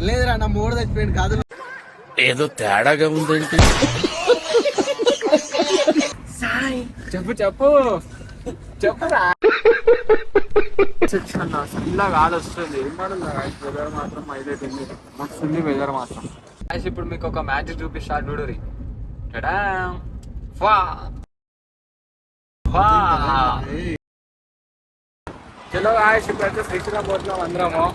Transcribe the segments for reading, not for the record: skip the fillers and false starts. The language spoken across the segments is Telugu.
లేదురా నా మూడు చచ్చిపోయింది కాదు ఏదో తేడాగా ఉందేంటి. సాయ్ చెప్పు చెప్పు చెప్పురా. చల్లగా గాలి వస్తుంది. ఏం పడుతుంది వెదర్ మాత్రం హైలైట్ ఉంది. మస్తుంది వెదర్ మాత్రం. ఇప్పుడు మీకు ఒక మ్యాజిక్ చూపిస్తా చూడురి. చలో గాయస్ ఇప్పుడైతే శ్రీశైలం పోతున్నాం అందరము.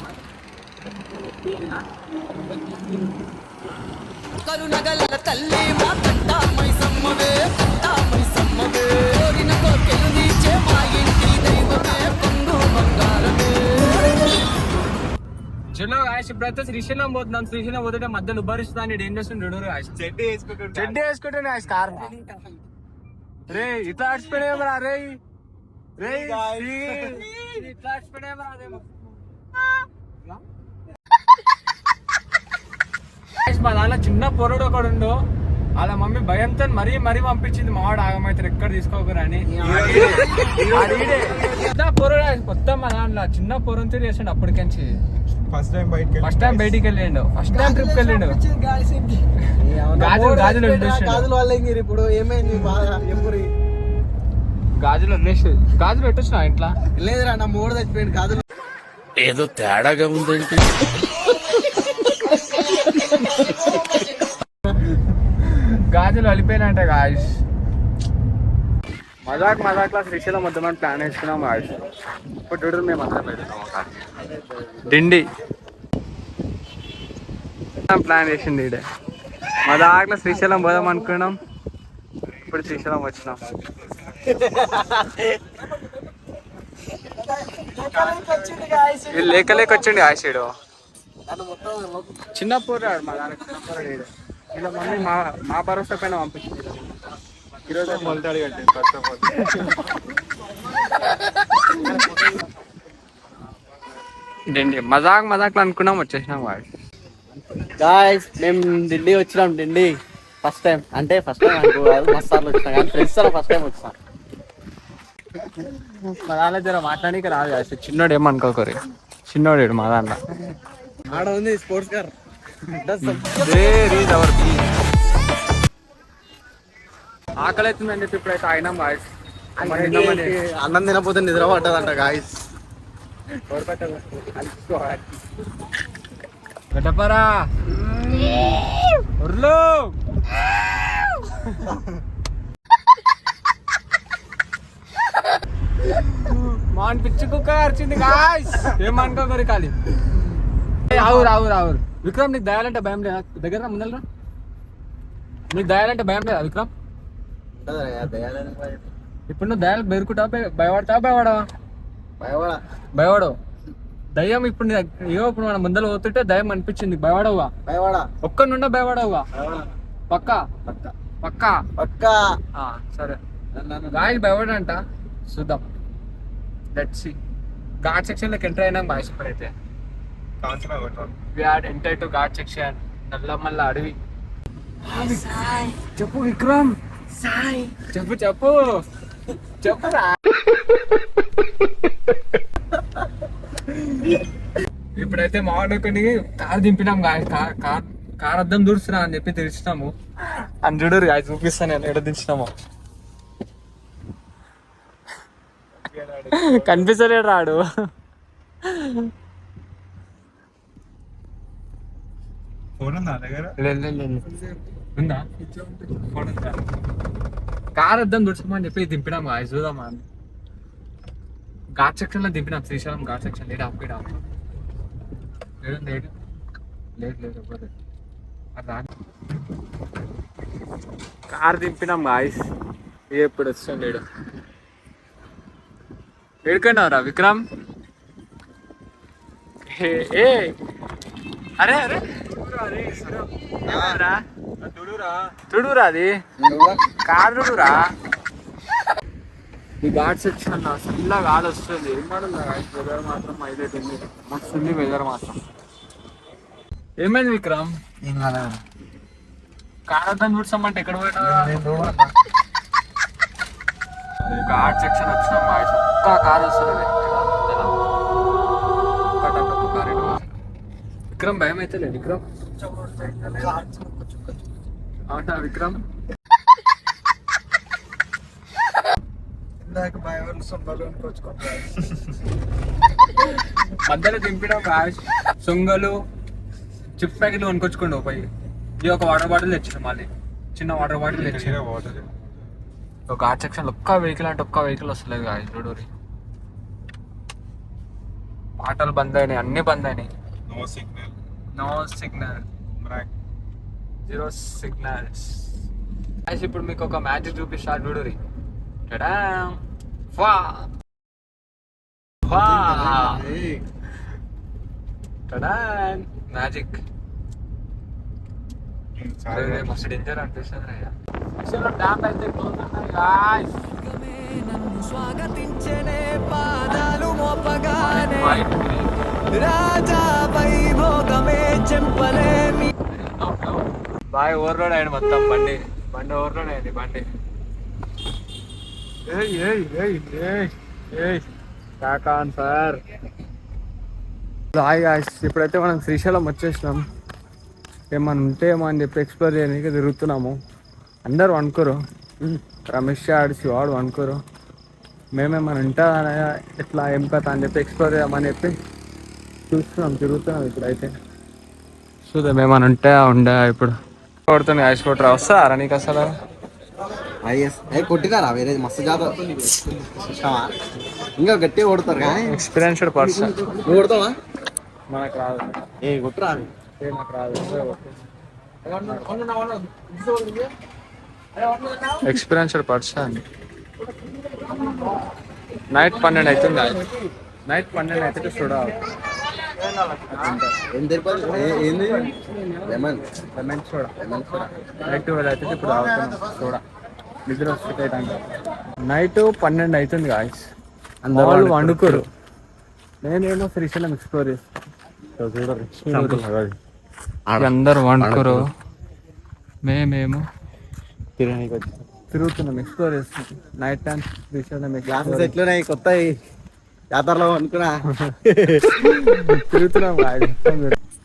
కరుణగల్ల తల్లి మా కంట మైసమ్మవే కంట మైసమ్మవే కోరిన కోర్కెలు నీచే మా ఇంటి దైవమే కొంగు బంగారమే. చలో గాయస్ ఇప్పుడైతే శ్రీశైలం పోతున్నాం. శ్రీశైలం పోతుంటే మధ్యలో ఉబ్బరిస్తుంది. ఏం చేస్తుండే గాయస్ చెడ్డి వేసుకుంటే గాయస్ కార్ రే ఇట్లా ఆడిపోయినా రే రే ఇట్లా ఆడిపోయినా అదేమో మా దాంట్లో చిన్న పొరడు ఒకడు ఉండు. వాళ్ళ మమ్మీ భయంతో మరీ పంపించింది. మావాడు ఆగమైతారు ఎక్కడ తీసుకోకరా అని. పొరడు మొత్తం మా దాంట్లో చిన్న పొరంతో చేసాడు. అప్పటికెంచి ఫస్ట్ టైం బయటికి వెళ్ళిండు. ఫస్ట్ టైం ట్రిప్ కి వెళ్ళిండు. గాజులు వాళ్ళకి ఇప్పుడు ఏమైంది గాజులు వదిలేసి గాజులు పెట్టొచ్చిన ఇంట్లో. లేదురా నా మూడు చచ్చిపోయింది గాజులు. ఏదో తేడాగా ఉందేంటి. గాజులు వెళ్ళిపోయినంటే గాయస్ మజాక్లా శ్రీశైలం వద్దామని ప్లాన్ వేసుకున్నాం గాయస్. ఇప్పుడు మేము అందరం పెడతాం డిండి ప్లాన్ వేసింది. ఇడే మజాక్లా శ్రీశైలం పోదాం అనుకున్నాం. ఇప్పుడు శ్రీశైలం వచ్చినాం. లేక వచ్చిండు ఆశీడు చిన్న పోరాడు. మా దానికి చిన్న పోరాడు. ఇలా మమ్మీ మా భరోసా పైన పంపించింది. ఈరోజు మొలతాడు కట్టింది ఫస్ట్ ఆఫ్ ఆల్. డిండి మజాక్లు అనుకున్నాం. వచ్చేసినాం వాడు. గాయ్స్ మేము ఢిల్లీ వచ్చినాం. ఢిల్లీ ఫస్ట్ టైం అంటే ఫస్ట్ టైం అనుకోవాలి. మస్తు సార్లు వచ్చినా కానీ ఫ్రెండ్స్ తో ఫస్ట్ టైం వచ్చినా. మా దాంట్లో జర మాట్లాడానికి రాదు కాదు. చిన్నోడు ఏమనుకోకరి. చిన్నోడు మా దాంట్లో ఆడ ఉంది స్పోర్ట్స్ కార్. ఆకలి అవుతుందని చెప్పి ఇప్పుడైతే అయినాం గాయస్. అన్నం తినకపోతే నిద్ర పట్టదంట గాయస్. గటపరా ఉర్లు మాన్ పిచ్చి కుక్క అరిచింది గాయస్. ఏమనుకోకరి ఖాళీ. ఆవురు విక్రమ్ నీకు దయాలంటే భయం లేదా? దగ్గర ముందరా నీకు దయాలంటే భయం లేదా విక్రమ్? ఇప్పుడు నువ్వు దయాలకు బెరుకుంటావు భయపడతావా? భయపడవు. దయ్యం ఇప్పుడు ఇప్పుడు మన ముందర పోతుంటే దయ్యం అనిపించింది. భయపడవుగా? ఒక్క నుండి భయపడవుగా? పక్కా సరే గాయస్ భయపడంట. చూద్దాం. Let's see. ఘాట్ సెక్షన్ లోకి ఎంటర్ అయినాం బాయ్స్. ఇప్పుడైతే enter to ghat section. Nallamala అడవి. చెప్పు విక్రమ్. చెప్పురా. ఇప్పుడైతే మా వాడుకొని కార్ దింపినాం. కార్ అద్దం దూరుస్తున్నా అని చెప్పి తెరిచినాము. అని చూడరు గాయ చూపిస్తాను నేను ఎక్కడ దించినామో. కనిపిస్తలేడు రాడు. ఉందా కార్ అద్దం దుడ్చమని చెప్పి దింపినాం గాయ చూద్దామా. ఘాట్ సెక్షన్ లో దింపినాం. Srisailam ghat section. Late car దింపినాం గాయస్. ఎప్పుడు వస్తాం లేడు. ఏడుకున్నావురా విక్రమ్? అరే తుడురా అది కార్ తుడురా. ఈ ఘాట్ సెక్షన్ చల్లగా గాలి వస్తుంది. ఏం పడుతుంది వెదర్ మాత్రం హైలైట్ ఉంది. మస్తుంది వెదర్ మాత్రం. ఏమైంది విక్రమ్? కార్ అద్దం చూసామంటే ఎక్కడ పోయినా ఘాట్ సెక్షన్ వచ్చినాం. ఒక్క కార్ వస్తుంది. కార్ విక్రమ్ భయం అయితే లేదు విక్రమ్ అవునా విక్రమ్ మధ్యలో దింపడం గాయస్ సొంగలు చిప్ ప్యాకెట్లు కొనుక్కొచ్చుకోండి ఓ పై ఇది ఒక వాటర్ బాటిల్ తెచ్చిన మళ్ళీ చిన్న వాటర్ బాటిల్ తెచ్చిన ఒక ఘాట్ సెక్షన్ ఒక్క వెహికల్ అంటే ఒక్క వెహికల్ వస్తలేదు గాయస్ చూడూరి ఆటోలు బంద్ అయినాయి అన్ని బంద్ అయినాయి no signal zero signals guys ఇప్పుడు మీకు ఒక మ్యాజిక్ చూపిస్తా చూడూరి టడా వా వా టడా మ్యాజిక్ మస్తు డేంజర్ అనిపిస్తుంది అసలు డ్యామ్ అయితే క్లోజ్ ఉన్నాయి గాయ్స్ నన్ను స్వాగతించనే పాదాలు మోపగానే రాజా వైభోగమే చెంపలేమి బాయ్ ఓవర్ రోడ్ అయ్యింది మొత్తం బండి ఓవర్ రోడ్ అయింది బండి కాకాన్ సార్ హాయ్ గాయ్స్ ఇప్పుడైతే మనం శ్రీశైలం వచ్చేసినాం ఏమన్నా ఉంటే ఏమో అని చెప్పి ఎక్స్ప్లోర్ చేయడానికి తిరుగుతున్నాము అందరు అనుకోరు రమేష్ ఆడు శివాడు అనుకోరు మేమేమన్నా ఉంటా ఎట్లా ఏం కథ అని చెప్పి ఎక్స్ప్లోర్ చేయమని చెప్పి తిరుగుతున్నాం ఇప్పుడైతే చూద్దాం ఏమన్నా ఉంటే ఉండే ఇప్పుడు కొడుతుంది ఐస్ కొట్టరా వస్తారా నీకు అసలు కొట్టినారా వేరే మస్తు జాతర ఇంకా గట్టిగా కొడతారు కానీ ఎక్స్పీరియన్స్డ్ పర్సన్ నువ్వు కొడతావా మనకు రాదు ఏ కొట్టురా నాకు రాదు ఎక్స్పీరియన్స్డ్ పర్సన్ నైట్ 12 అవుతుంది నైట్ 12 అయితే చూడాలి ఏం తెలిపదు ఏంది లెమన్ చూడా నైట్ 12 అయితే ఇప్పుడు తాగుతున్నాం చూడా నిద్ర వస్తుంది నైట్ 12 అవుతుంది గాయస్ అందరూ వండుకోరు నేనేమో శ్రీశైలం ఎక్స్ప్లోర్ చేస్తాను అందరు వండుకోరు మేమేమో తిరుగుతున్నాం ఎక్స్ప్లోర్ చేస్తున్నాం నైట్ టైం శ్రీశైలం గ్లాసెస్ ఎట్లున్నాయి కొత్త జాతరలో అనుకున్నా తిరుగుతున్నాం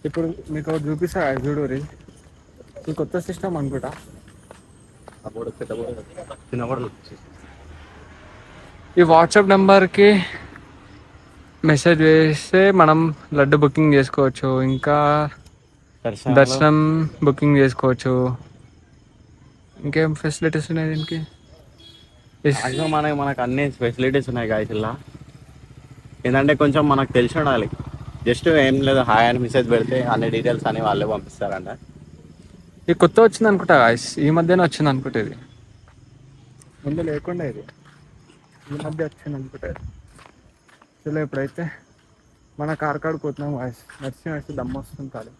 ఇప్పుడు మీకు ఒకటి చూపిస్తా చూడు ఈ కొత్త సిస్టమ్ అనుకుంటా ఈ వాట్సాప్ నెంబర్కి మెసేజ్ వేస్తే మనం లడ్డు బుకింగ్ చేసుకోవచ్చు ఇంకా దర్శనం బుకింగ్ చేసుకోవచ్చు ఇంకేం ఫెసిలిటీస్ ఉన్నాయి దీనికి మనకు అన్ని ఫెసిలిటీస్ ఉన్నాయి గాయసిల్లా ఏంటంటే కొంచెం మనకు తెలిసి ఉండాలి జస్ట్ ఏం లేదు హాయ్ అని మెసేజ్ పెడితే అన్ని డీటెయిల్స్ అని వాళ్ళే పంపిస్తారంట ఇది కొత్త వచ్చింది అనుకుంటా గాయస్ ఈ మధ్యనే వచ్చింది అనుకుంటా ఇది ముందు లేకుండా ఇది ఈ మధ్య వచ్చింది అనుకుంటా చలో ఇప్పుడైతే మన కార్ కాడికి పోతున్నాం గాయస్ నడిచి దమ్ము వస్తుంది కాదు